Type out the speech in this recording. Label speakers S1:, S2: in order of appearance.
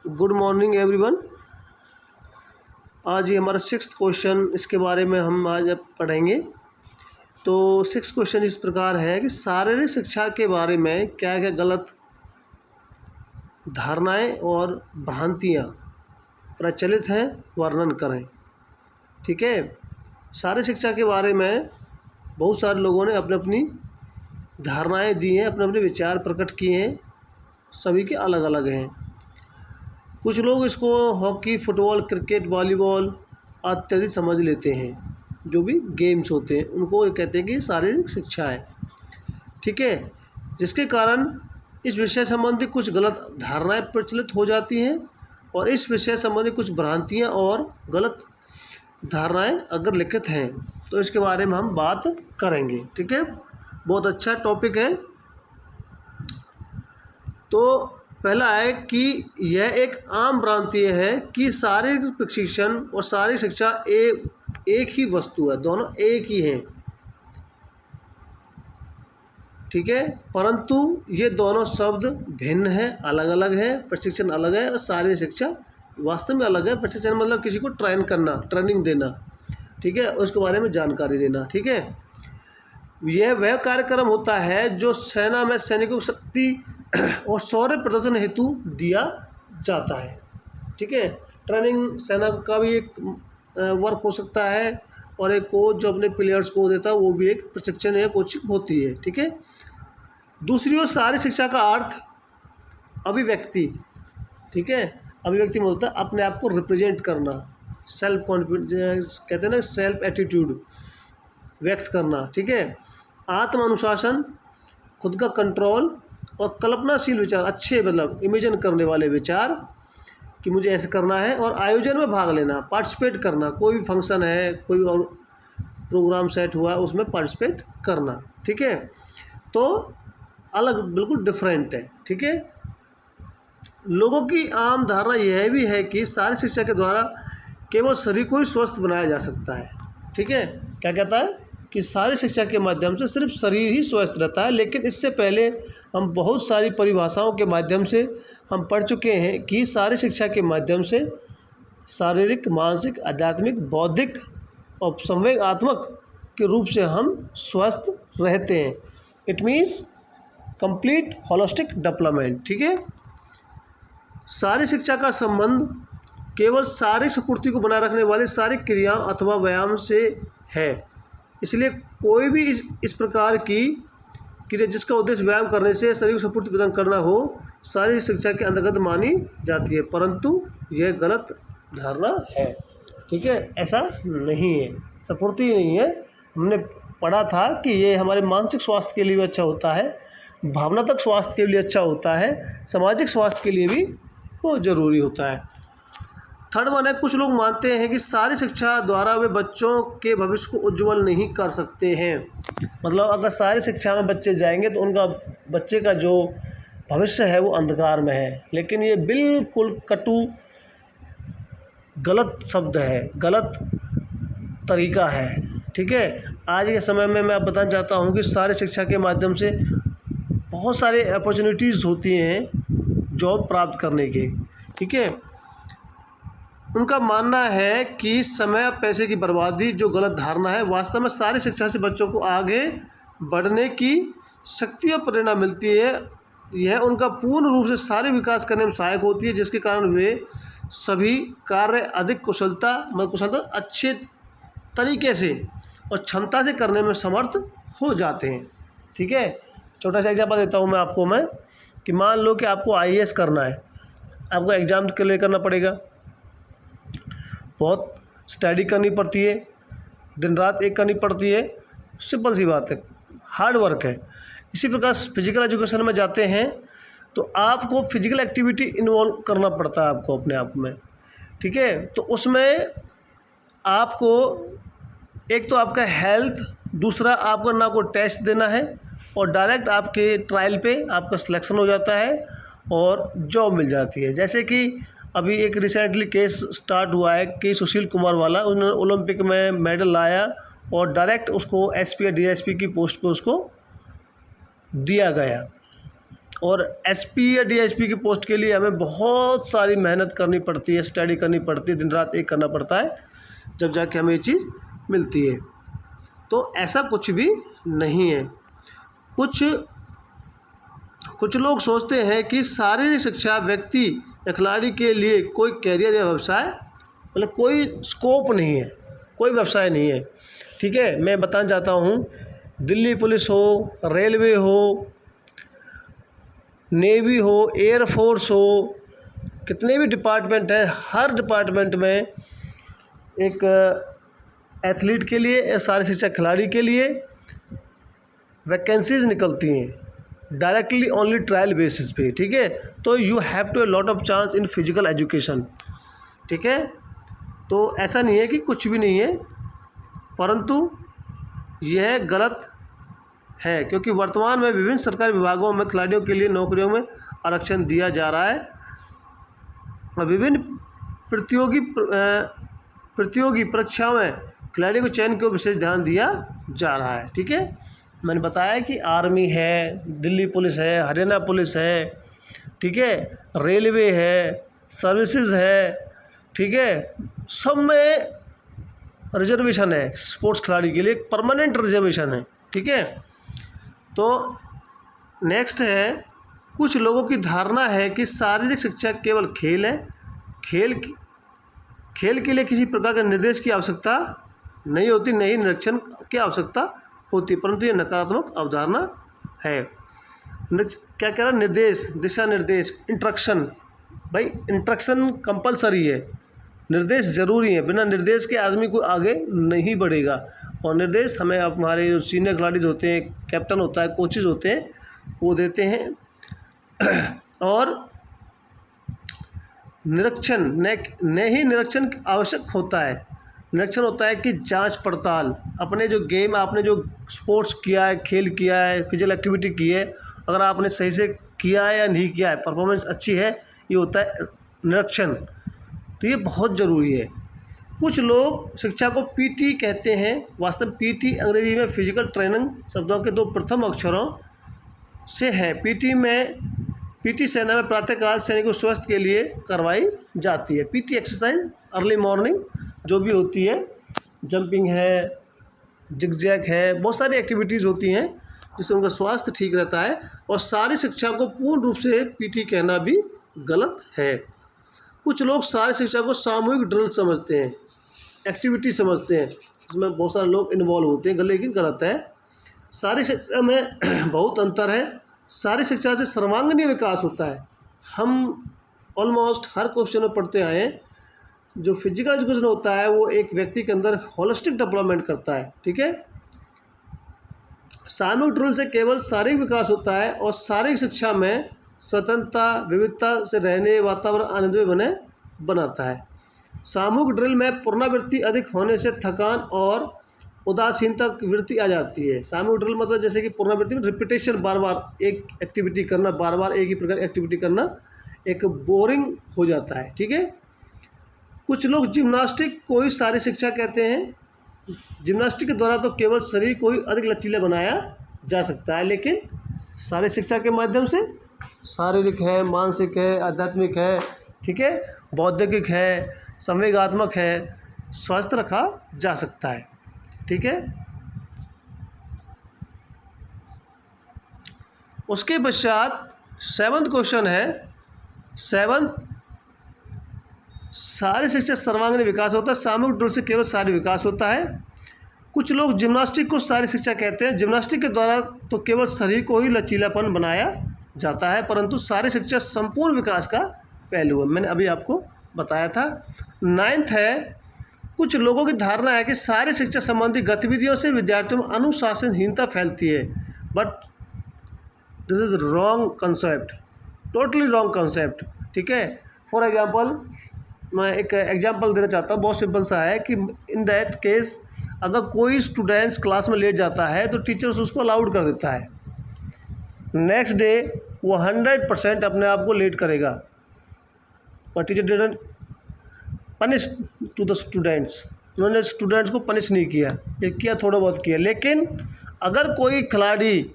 S1: Good morning everyone. आज ये हमारा 6th क्वेश्चन, इसके बारे में हम आज अब पढ़ेंगे। तो 6th क्वेश्चन इस प्रकार है कि शारीरिक शिक्षा के बारे में क्या क्या गलत धारणाएं और भ्रांतियां प्रचलित हैं, वर्णन करें। ठीक है, शारीरिक शिक्षा के बारे में बहुत सारे लोगों ने अपनी अपनी धारणाएं दी हैं, अपने अपने विचार प्रकट किए हैं, सभी के अलग अलग हैं। कुछ लोग इसको हॉकी, फुटबॉल, क्रिकेट, वॉलीबॉल इत्यादि समझ लेते हैं, जो भी गेम्स होते हैं उनको कहते हैं कि शारीरिक शिक्षा है। ठीक है, जिसके कारण इस विषय संबंधी कुछ गलत धारणाएं प्रचलित हो जाती हैं और इस विषय संबंधी कुछ भ्रांतियां और गलत धारणाएं अगर लिखित हैं तो इसके बारे में हम बात करेंगे। ठीक है, बहुत अच्छा टॉपिक है। तो पहला है कि यह एक आम भ्रांति है कि शारीरिक प्रशिक्षण और शारीरिक शिक्षा एक ही वस्तु है, दोनों एक ही हैं। ठीक है, परंतु ये दोनों शब्द भिन्न हैं, अलग अलग हैं। प्रशिक्षण अलग है और शारीरिक शिक्षा वास्तव में अलग है। प्रशिक्षण मतलब किसी को ट्रेन करना, ट्रेनिंग देना, ठीक है, उसके बारे में जानकारी देना। ठीक है, यह वह कार्यक्रम होता है जो सेना में सैनिकों की शक्ति और शौर्य प्रदर्शन हेतु दिया जाता है। ठीक है, ट्रेनिंग सेना का भी एक वर्क हो सकता है और एक कोच जो अपने प्लेयर्स को देता है वो भी एक प्रशिक्षण या कोचिंग होती है। ठीक है, दूसरी ओर शारीरिक शिक्षा का अर्थ अभिव्यक्ति। ठीक है, अभिव्यक्ति में होता है अपने आप को रिप्रेजेंट करना, सेल्फ कॉन्फिडेंस कहते हैं ना, सेल्फ एटीट्यूड व्यक्त करना। ठीक है, आत्म अनुशासन, खुद का कंट्रोल और कल्पनाशील विचार, अच्छे मतलब इमेजिन करने वाले विचार कि मुझे ऐसे करना है, और आयोजन में भाग लेना, पार्टिसिपेट करना। कोई भी फंक्शन है, कोई और प्रोग्राम सेट हुआ है, उसमें पार्टिसिपेट करना। ठीक है, तो अलग बिल्कुल डिफरेंट है। ठीक है, लोगों की आम धारणा यह भी है कि शारीरिक शिक्षा के द्वारा केवल शरीर को ही स्वस्थ बनाया जा सकता है। ठीक है, क्या कहता है कि शारीरिक शिक्षा के माध्यम से सिर्फ शरीर ही स्वस्थ रहता है, लेकिन इससे पहले हम बहुत सारी परिभाषाओं के माध्यम से हम पढ़ चुके हैं कि शारीरिक शिक्षा के माध्यम से शारीरिक, मानसिक, आध्यात्मिक, बौद्धिक और संवेगात्मक के रूप से हम स्वस्थ रहते हैं। It means complete holistic development. ठीक है, शारीरिक शिक्षा का संबंध केवल शारीरिक स्फूर्ति को बनाए रखने वाली शारीरिक क्रिया अथवा व्यायाम से है। इसलिए कोई भी इस प्रकार की क्रिया जिसका उद्देश्य व्यायाम करने से शरीर को स्फूर्ति प्रदान करना हो, शारीरिक शिक्षा के अंतर्गत मानी जाती है, परंतु यह गलत धारणा है। ठीक है, ऐसा नहीं है, स्फूर्ति ही नहीं है। हमने पढ़ा था कि ये हमारे मानसिक स्वास्थ्य के लिए भी अच्छा होता है, भावनात्मक स्वास्थ्य के लिए अच्छा होता है, सामाजिक स्वास्थ्य के लिए भी बहुत ज़रूरी होता है। थर्ड वन है, कुछ लोग मानते हैं कि शारीरिक शिक्षा द्वारा वे बच्चों के भविष्य को उज्जवल नहीं कर सकते हैं। मतलब अगर शारीरिक शिक्षा में बच्चे जाएंगे तो उनका बच्चे का जो भविष्य है वो अंधकार में है। लेकिन ये बिल्कुल कटु गलत शब्द है, गलत तरीका है। ठीक है, आज के समय में मैं बताना चाहता हूँ कि शारीरिक शिक्षा के माध्यम से बहुत सारे अपॉर्चुनिटीज़ होती हैं जॉब प्राप्त करने के। ठीक है, उनका मानना है कि समय और पैसे की बर्बादी जो गलत धारणा है। वास्तव में शारीरिक शिक्षा से बच्चों को आगे बढ़ने की शक्ति और प्रेरणा मिलती है। यह उनका पूर्ण रूप से शारीरिक विकास करने में सहायक होती है, जिसके कारण वे सभी कार्य अधिक कुशलता अच्छे तरीके से और क्षमता से करने में समर्थ हो जाते हैं। ठीक है, छोटा सा एग्जाम्पल देता हूँ मैं आपको कि मान लो कि आपको IAS करना है, आपको एग्ज़ाम क्लियर करना पड़ेगा, बहुत स्टडी करनी पड़ती है, दिन रात एक करनी पड़ती है, सिंपल सी बात है, हार्ड वर्क है। इसी प्रकार फिजिकल एजुकेशन में जाते हैं तो आपको फिजिकल एक्टिविटी इन्वॉल्व करना पड़ता है आपको अपने आप में। ठीक है, तो उसमें आपको एक तो आपका हेल्थ, दूसरा आपको ना को टेस्ट देना है और डायरेक्ट आपके ट्रायल पे आपका सिलेक्शन हो जाता है और जॉब मिल जाती है। जैसे कि अभी एक रिसेंटली केस स्टार्ट हुआ है कि सुशील कुमार वाला, उन्होंने ओलंपिक में मेडल लाया और डायरेक्ट उसको SP या DSP की पोस्ट पे उसको दिया गया और एसपी या डीएसपी की पोस्ट के लिए हमें बहुत सारी मेहनत करनी पड़ती है, स्टडी करनी पड़ती है, दिन रात एक करना पड़ता है, जब जाके हमें ये चीज़ मिलती है। तो ऐसा कुछ भी नहीं है। कुछ लोग सोचते हैं कि शारीरिक शिक्षा व्यक्ति या खिलाड़ी के लिए कोई कैरियर या व्यवसाय, मतलब कोई स्कोप नहीं है, कोई व्यवसाय नहीं है। ठीक है, मैं बताना चाहता हूँ, दिल्ली पुलिस हो, रेलवे हो, नेवी हो, एयरफोर्स हो, कितने भी डिपार्टमेंट हैं, हर डिपार्टमेंट में एक एथलीट के लिए या शारीरिक शिक्षा खिलाड़ी के लिए वैकेंसीज निकलती हैं डायरेक्टली ओनली ट्रायल बेसिस पे। ठीक है, तो you have to lot of chance in physical education. ठीक है, तो ऐसा नहीं है कि कुछ भी नहीं है, परंतु यह गलत है, क्योंकि वर्तमान में विभिन्न सरकारी विभागों में खिलाड़ियों के लिए नौकरियों में आरक्षण दिया जा रहा है और विभिन्न प्रतियोगी परीक्षाओं में खिलाड़ियों के चयन को विशेष ध्यान दिया जा रहा है। ठीक है, मैंने बताया कि आर्मी है, दिल्ली पुलिस है, हरियाणा पुलिस है, ठीक है, रेलवे है, सर्विसेज है, ठीक है, सब में रिजर्वेशन है। स्पोर्ट्स खिलाड़ी के लिए परमानेंट रिजर्वेशन है। ठीक है, तो नेक्स्ट है, कुछ लोगों की धारणा है कि शारीरिक शिक्षा केवल खेल है, खेल के लिए किसी प्रकार के निर्देश की आवश्यकता नहीं होती, नहीं निरीक्षण की आवश्यकता होती, परंतु ये नकारात्मक अवधारणा है। क्या कह रहा है, निर्देश, दिशा निर्देश, इंस्ट्रक्शन। भाई इंस्ट्रक्शन कंपलसरी है, निर्देश ज़रूरी है, बिना निर्देश के आदमी को आगे नहीं बढ़ेगा। और निर्देश हमें हमारे जो सीनियर खिलाड़ीज होते हैं, कैप्टन होता है, कोचेज होते हैं, वो देते हैं। और निरीक्षण नहीं निरीक्षण आवश्यक होता है। निरीक्षण होता है कि जांच पड़ताल, अपने जो गेम, आपने जो स्पोर्ट्स किया है, खेल किया है, फिजिकल एक्टिविटी की है, अगर आपने सही से किया है या नहीं किया है, परफॉर्मेंस अच्छी है, ये होता है निरीक्षण। तो ये बहुत ज़रूरी है। कुछ लोग शिक्षा को पीटी कहते हैं। वास्तव में पीटी अंग्रेजी में फिजिकल ट्रेनिंग शब्दों के दो प्रथम अक्षरों से है। पीटी सेना में प्रातःकाल सैनिकों को स्वास्थ्य के लिए करवाई जाती है। पीटी एक्सरसाइज अर्ली मॉर्निंग जो भी होती है, जंपिंग है, जिगजैग है, बहुत सारी एक्टिविटीज़ होती हैं जिससे उनका स्वास्थ्य ठीक रहता है। और सारी शिक्षा को पूर्ण रूप से पीटी कहना भी गलत है। कुछ लोग सारी शिक्षा को सामूहिक ड्रिल समझते हैं, एक्टिविटी समझते हैं, इसमें बहुत सारे लोग इन्वॉल्व होते हैं, लेकिन गलत है। सारी शिक्षा में बहुत अंतर है। सारी शिक्षा से सर्वांगीण विकास होता है। हम ऑलमोस्ट हर क्वेश्चन में पढ़ते आए हैं, जो फिजिकल एजुकेशन होता है वो एक व्यक्ति के अंदर होलिस्टिक डेवलपमेंट करता है। ठीक है, सामूहिक ड्रिल से केवल शारीरिक विकास होता है और शारीरिक शिक्षा में स्वतंत्रता, विविधता से रहने, वातावरण आनंदमय बनाता है। सामूहिक ड्रिल में पुनरावृत्ति अधिक होने से थकान और उदासीनता की वृत्ति आ जाती है। सामूहिक ड्रिल मतलब जैसे कि पुनरावृत्ति में रिपीटेशन, बार बार एक एक्टिविटी करना, बार बार एक ही प्रकार की एक्टिविटी करना, एक बोरिंग हो जाता है। ठीक है, कुछ लोग जिम्नास्टिक को ही शारीरिक शिक्षा कहते हैं। जिम्नास्टिक के द्वारा तो केवल शरीर को ही अधिक लचीला बनाया जा सकता है, लेकिन शारीरिक शिक्षा के माध्यम से शारीरिक है, मानसिक है, आध्यात्मिक है, ठीक है, बौद्धिक है, संवेगात्मक है, स्वस्थ रखा जा सकता है। ठीक है, उसके पश्चात 7वां क्वेश्चन है। 7 शारीरिक शिक्षा सर्वांगीण विकास होता है। सामूहिक ड्रिल से केवल शारीरिक विकास होता है। कुछ लोग जिम्नास्टिक को शारीरिक शिक्षा कहते हैं। जिम्नास्टिक के द्वारा तो केवल शरीर को ही लचीलापन बनाया जाता है, परंतु शारीरिक शिक्षा संपूर्ण विकास का पहलू है, मैंने अभी आपको बताया था। 9th है, कुछ लोगों की धारणा है कि शारीरिक शिक्षा संबंधी गतिविधियों से विद्यार्थियों में अनुशासनहीनता फैलती है, but this is wrong concept, totally wrong concept. ठीक है, फॉर एग्जांपल मैं एक एग्जांपल देना चाहता हूँ, बहुत सिंपल सा है कि इन दैट केस अगर कोई स्टूडेंट्स क्लास में लेट जाता है तो टीचर्स उसको अलाउड कर देता है। नेक्स्ट डे वो 100% अपने आप को लेट करेगा, पर teacher didn't punish to the students, उन्होंने स्टूडेंट्स को पनिश नहीं किया, ये किया थोड़ा बहुत किया। लेकिन अगर कोई खिलाड़ी